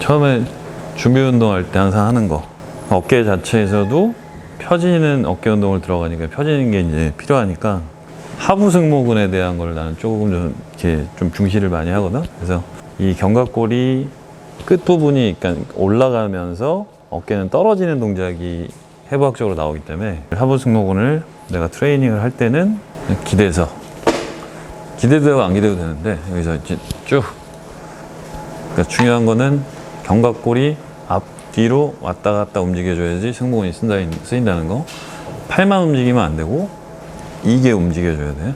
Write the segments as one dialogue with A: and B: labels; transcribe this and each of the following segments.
A: 처음에 준비 운동할 때 항상 하는 거, 어깨 자체에서도 펴지는 어깨 운동을 들어가니까 펴지는 게 이제 필요하니까 하부 승모근에 대한 걸 나는 조금 좀 이렇게 좀 중시를 많이 하거든. 그래서 이 견갑골이 끝부분이 그러니까 올라가면서 어깨는 떨어지는 동작이 해부학적으로 나오기 때문에 하부 승모근을 내가 트레이닝을 할 때는 기대서 기대도 되고 안 기대도 되는데 여기서 이제 쭉. 그러니까 중요한 거는 견갑골이 앞뒤로 왔다 갔다 움직여줘야지 승모근이 쓰인다는 거. 팔만 움직이면 안 되고 이게 움직여줘야 돼.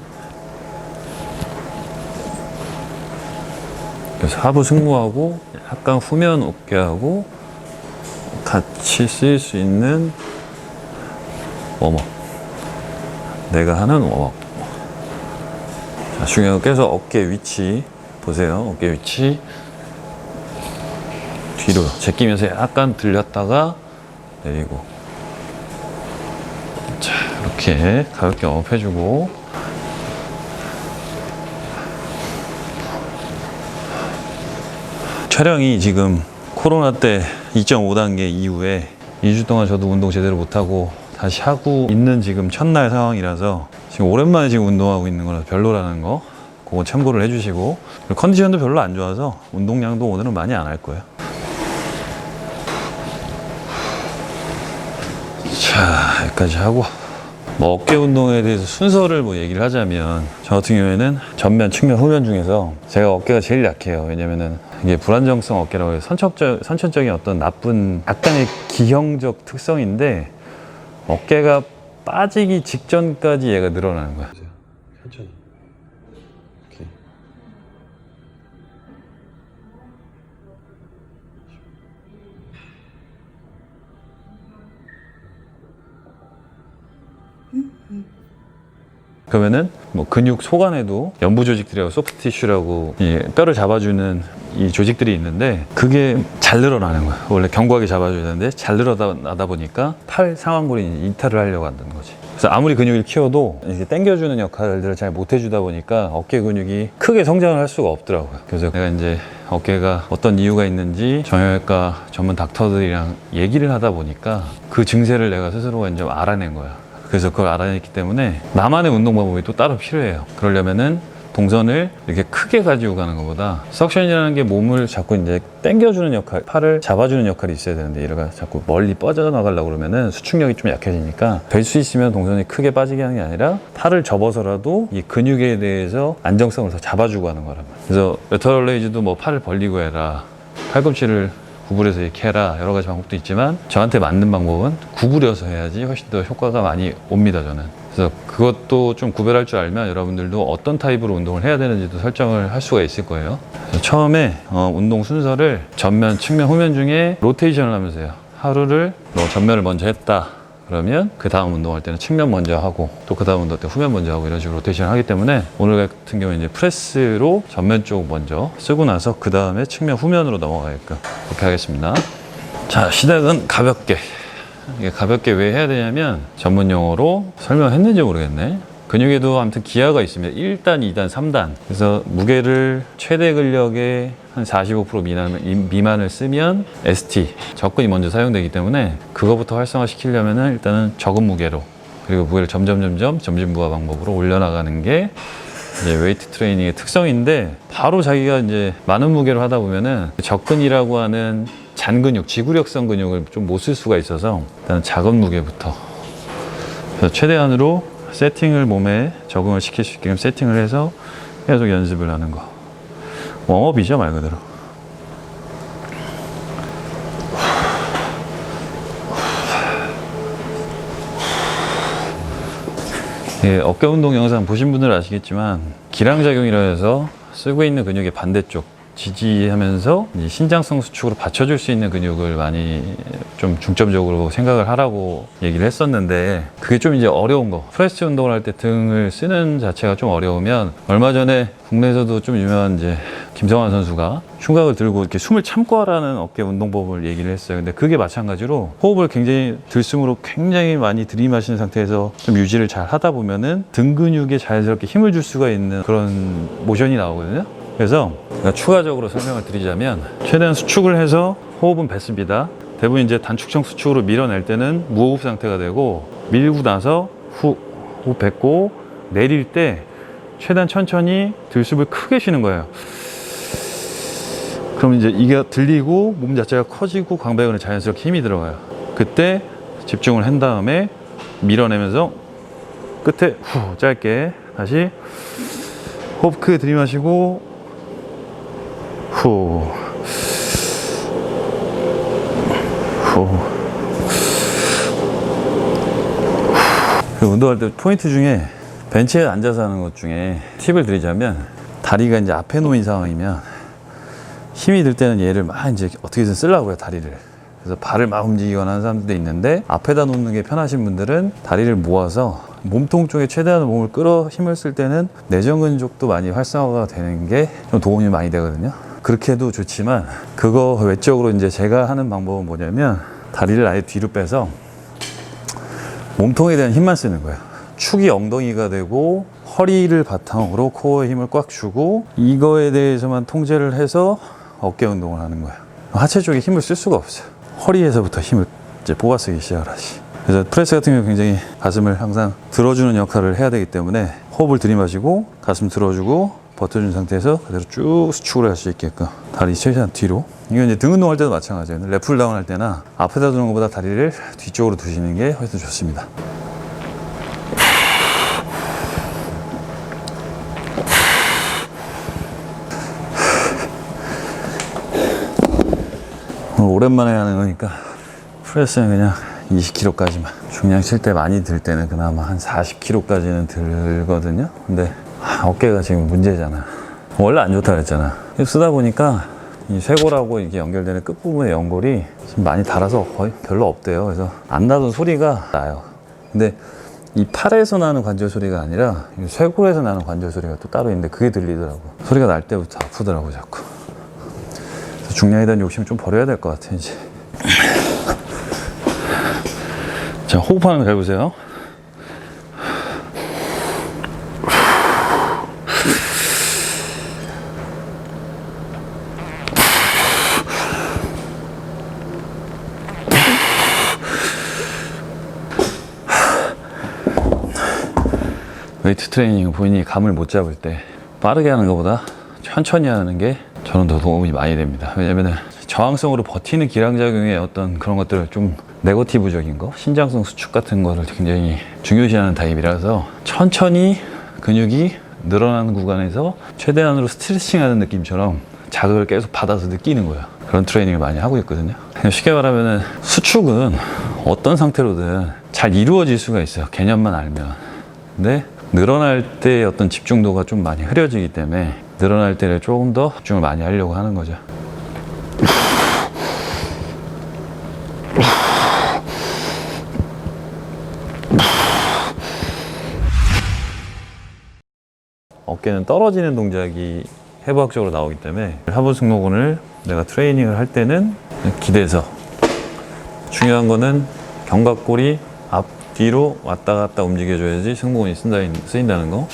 A: 그래서 하부 승모하고 약간 후면 어깨하고 같이 쓰일 수 있는 웜업. 내가 하는 웜업. 자, 중요한 거 계속 어깨 위치 보세요. 어깨 위치 뒤로 제끼면서 약간 들렸다가 내리고. 자, 이렇게 가볍게 웜업 해주고. 촬영이 지금 코로나 때 2.5단계 이후에 2주 동안 저도 운동 제대로 못하고 다시 하고 있는 지금 첫날 상황이라서 지금 오랜만에 지금 운동하고 있는 거라서 별로라는 거 그거 참고를 해주시고, 컨디션도 별로 안 좋아서 운동량도 오늘은 많이 안 할 거예요. 자, 여기까지 하고 뭐 어깨 운동에 대해서 순서를 뭐 얘기를 하자면 저 같은 경우에는 전면, 측면, 후면 중에서 제가 어깨가 제일 약해요. 왜냐면은 이게 불안정성 어깨라고 해서 선천적인 어떤 나쁜 약간의 기형적 특성인데 어깨가 빠지기 직전까지 얘가 늘어나는 거야. 천천히. 이렇게. 그러면은 뭐 근육 속안에도 연부 조직들이라고 소프트 티슈라고 이 뼈를 잡아주는 이 조직들이 있는데 그게 잘 늘어나는 거야. 원래 견고하게 잡아줘야 되는데 잘 늘어나다 보니까 팔 상완골이 이탈을 하려고 한다는 거지. 그래서 아무리 근육을 키워도 이렇게 당겨주는 역할들을 잘 못해주다 보니까 어깨 근육이 크게 성장을 할 수가 없더라고요. 그래서 내가 이제 어깨가 어떤 이유가 있는지 정형외과 전문 닥터들이랑 얘기를 하다 보니까 그 증세를 내가 스스로가 이제 알아낸 거야. 그래서 그걸 알아냈기 때문에 나만의 운동 방법이 또 따로 필요해요. 그러려면은 동선을 이렇게 크게 가지고 가는 것보다 석션이라는 게 몸을 자꾸 이제 당겨주는 역할, 팔을 잡아주는 역할이 있어야 되는데 얘가 자꾸 멀리 뻗어나가려고 그러면은 수축력이 좀 약해지니까 될 수 있으면 동선이 크게 빠지게 하는 게 아니라 팔을 접어서라도 이 근육에 대해서 안정성을 더 잡아주고 하는 거란 말이에요. 그래서 레터럴 레이즈도 뭐 팔을 벌리고 해라, 팔꿈치를 구부려서 이렇게 해라, 여러 가지 방법도 있지만 저한테 맞는 방법은 구부려서 해야지 훨씬 더 효과가 많이 옵니다, 저는. 그래서 그것도 좀 구별할 줄 알면 여러분들도 어떤 타입으로 운동을 해야 되는지도 설정을 할 수가 있을 거예요. 그래서 처음에 운동 순서를 전면, 측면, 후면 중에 로테이션을 하면서 해요. 하루를 전면을 먼저 했다 그러면 그 다음 운동할 때는 측면 먼저 하고 또 그 다음 운동할 때 후면 먼저 하고 이런 식으로 로테이션을 하기 때문에 오늘 같은 경우에 이제 프레스로 전면 쪽 먼저 쓰고 나서 그 다음에 측면, 후면으로 넘어가게끔 그렇게 하겠습니다. 자, 시작은 가볍게. 이게 가볍게 왜 해야 되냐면 전문 용어로 설명했는지 모르겠네. 근육에도 아무튼 기하가 있습니다. 1단, 2단, 3단. 그래서 무게를 최대 근력의 한 45% 미만을 쓰면 ST, 접근이 먼저 사용되기 때문에 그거부터 활성화시키려면 일단은 적은 무게로, 그리고 무게를 점점 점진부하 방법으로 올려나가는 게 이제 웨이트 트레이닝의 특성인데, 바로 자기가 이제 많은 무게로 하다 보면은 접근이라고 하는 잔근육, 지구력성 근육을 좀 못 쓸 수가 있어서 일단 작은 무게부터. 그래서 최대한으로 세팅을 몸에 적응을 시킬 수 있게끔 세팅을 해서 계속 연습을 하는 거. 웜업이죠, 말 그대로. 예, 어깨 운동 영상 보신 분들은 아시겠지만 기량작용이라 해서 쓰고 있는 근육의 반대쪽 지지하면서 신장성 수축으로 받쳐줄 수 있는 근육을 많이 좀 중점적으로 생각을 하라고 얘기를 했었는데, 그게 좀 이제 어려운 거. 프레스 운동을 할 때 등을 쓰는 자체가 좀 어려우면, 얼마 전에 국내에서도 좀 유명한 이제 김성환 선수가 흉곽을 들고 이렇게 숨을 참고 하라는 어깨 운동법을 얘기를 했어요. 근데 그게 마찬가지로 호흡을 굉장히 들숨으로 굉장히 많이 들이마시는 상태에서 좀 유지를 잘 하다 보면은 등 근육에 자연스럽게 힘을 줄 수가 있는 그런 모션이 나오거든요. 그래서 제가 추가적으로 설명을 드리자면 최대한 수축을 해서 호흡은 뱉습니다. 대부분 이제 단축성 수축으로 밀어낼 때는 무호흡 상태가 되고, 밀고 나서 호흡 뱉고 내릴 때 최대한 천천히 들숨을 크게 쉬는 거예요. 그럼 이제 이게 들리고 몸 자체가 커지고 광배근에 자연스럽게 힘이 들어가요. 그때 집중을 한 다음에 밀어내면서 끝에 후 짧게 다시 호흡 크게 들이마시고 후 그 운동할 때 포인트 중에 벤치에 앉아서 하는 것 중에 팁을 드리자면, 다리가 이제 앞에 놓인 상황이면 힘이 들 때는 얘를 막 이제 어떻게든 쓰려고요, 다리를. 그래서 발을 막 움직이거나 하는 사람들도 있는데, 앞에다 놓는 게 편하신 분들은 다리를 모아서 몸통 쪽에 최대한 몸을 끌어 힘을 쓸 때는 내전근 쪽도 많이 활성화가 되는 게 좀 도움이 많이 되거든요. 그렇게 해도 좋지만, 그거 외적으로 이제 제가 하는 방법은 뭐냐면, 다리를 아예 뒤로 빼서 몸통에 대한 힘만 쓰는 거예요. 축이 엉덩이가 되고 허리를 바탕으로 코어에 힘을 꽉 주고, 이거에 대해서만 통제를 해서 어깨 운동을 하는 거예요. 하체 쪽에 힘을 쓸 수가 없어요. 허리에서부터 힘을 이제 뽑아 쓰기 시작을 하지. 그래서 프레스 같은 경우 굉장히 가슴을 항상 들어주는 역할을 해야 되기 때문에, 호흡을 들이마시고 가슴 들어주고 버텨준 상태에서 그대로 쭉 수축을 할 수 있게끔 다리 최대한 뒤로. 이건 이제 등 운동할 때도 마찬가지예요. 랩풀다운 할 때나 앞에다 두는 것보다 다리를 뒤쪽으로 두시는 게 훨씬 좋습니다. 오랜만에 하는 거니까 프레스는 그냥 20kg까지만. 중량 칠 때 많이 들 때는 그나마 한 40kg까지는 들거든요. 근데 어깨가 지금 문제잖아. 원래 안 좋다 그랬잖아. 쓰다 보니까 이 쇄골하고 이게 연결되는 끝부분의 연골이 지금 많이 닳아서 거의 별로 없대요. 그래서 안 나던 소리가 나요. 근데 이 팔에서 나는 관절 소리가 아니라 이 쇄골에서 나는 관절 소리가 또 따로 있는데, 그게 들리더라고. 소리가 날 때부터 아프더라고 자꾸. 중량에 대한 욕심을 좀 버려야 될 것 같아 이제. 자, 호흡하는 거 잘 보세요. 웨이트 트레이닝 본인이 감을 못 잡을 때 빠르게 하는 것보다 천천히 하는 게 저는 더 도움이 많이 됩니다. 왜냐면 저항성으로 버티는 기량작용의 어떤 그런 것들을 좀 네거티브적인 거, 신장성 수축 같은 거를 굉장히 중요시하는 타입이라서, 천천히 근육이 늘어나는 구간에서 최대한으로 스트레칭하는 느낌처럼 자극을 계속 받아서 느끼는 거예요. 그런 트레이닝을 많이 하고 있거든요. 쉽게 말하면 수축은 어떤 상태로든 잘 이루어질 수가 있어요, 개념만 알면. 근데 늘어날 때 어떤 집중도가 좀 많이 흐려지기 때문에 늘어날 때를 조금 더 집중을 많이 하려고 하는 거죠. 어깨는 떨어지는 동작이 해부학적으로 나오기 때문에, 하부 승모근을 내가 트레이닝을 할 때는 기대서, 중요한 거는 견갑골이 앞뒤로 왔다 갔다 움직여줘야지 승모근이 쓰인다는 거.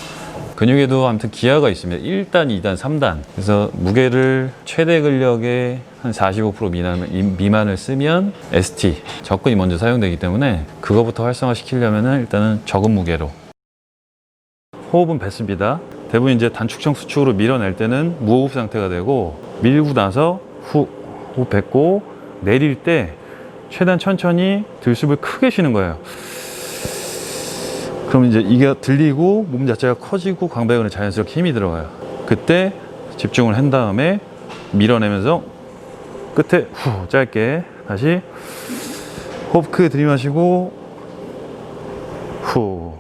A: 근육에도 아무튼 기하가 있습니다. 1단, 2단, 3단. 그래서 무게를 최대 근력의 한 45% 미만을 쓰면 ST, 접근이 먼저 사용되기 때문에, 그거부터 활성화시키려면 일단은 적은 무게로. 호흡은 뱉습니다. 대부분 이제 단축성 수축으로 밀어낼 때는 무호흡 상태가 되고, 밀고 나서 호흡 뱉고 내릴 때 최대한 천천히 들숨을 크게 쉬는 거예요. 그럼 이제 이게 들리고 몸 자체가 커지고 광배근에 자연스럽게 힘이 들어가요. 그때 집중을 한 다음에 밀어내면서 끝에 후 짧게 다시 호흡 크게 들이마시고 후